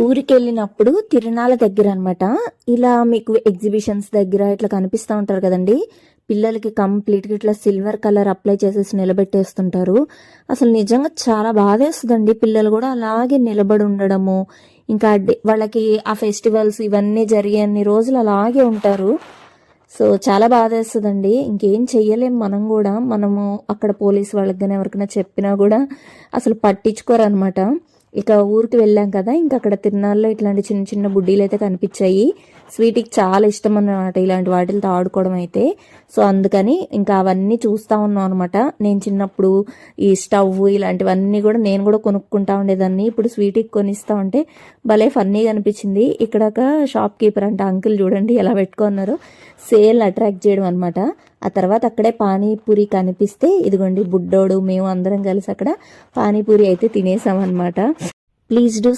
ఊరికెళ్ళినప్పుడు తిరునాళ్ళ దగ్గర అనమాట ఇలా మీకు ఎగ్జిబిషన్స్ దగ్గర ఇట్లా కనిపిస్తూ ఉంటారు కదండి. పిల్లలకి కంప్లీట్గా ఇట్లా సిల్వర్ కలర్ అప్లై చేసేసి నిలబెట్టేస్తుంటారు. అసలు నిజంగా చాలా బాధేస్తుందండి. పిల్లలు కూడా అలాగే నిలబడి ఉండడము, ఇంకా వాళ్ళకి ఆ ఫెస్టివల్స్ ఇవన్నీ జరిగే అన్ని రోజులు అలాగే ఉంటారు. సో చాలా బాధేస్తుందండి. ఇంకేం చెయ్యలేం మనం కూడా. మనము అక్కడ పోలీస్ వాళ్ళకి కానీ ఎవరికైనా చెప్పినా కూడా అసలు పట్టించుకోరు అనమాట. ఇక ఊరికి వెళ్ళాం కదా, ఇంకా అక్కడ తిరునాళ్ళలో ఇట్లాంటి చిన్న చిన్న బుడ్డీలు అయితే కనిపించాయి. స్వీటీకి చాలా ఇష్టం అన్నమాట ఇలాంటి వాటితో ఆడుకోవడం అయితే. సో అందుకని ఇంకా అవన్నీ చూస్తూ ఉన్నాం అనమాట. నేను చిన్నప్పుడు ఈ స్టవ్ ఇలాంటివన్నీ కూడా నేను కూడా కొనుక్కుంటా ఉండేదాన్ని. ఇప్పుడు స్వీటీకి కొనిస్తా ఉంటే భలే ఫన్నీగా అనిపించింది. ఇక్కడ ఒక షాప్ కీపర్ అంటే అంకుల్ చూడండి ఎలా పెట్టుకున్నారు, సేల్ అట్రాక్ట్ చేయడం అనమాట. ఆ తర్వాత అక్కడే పానీపూరి కనిపిస్తే ఇదిగోండి బుడ్డోడు మేము అందరం కలిసి అక్కడ పానీపూరి అయితే తినేసాం అనమాట. Please do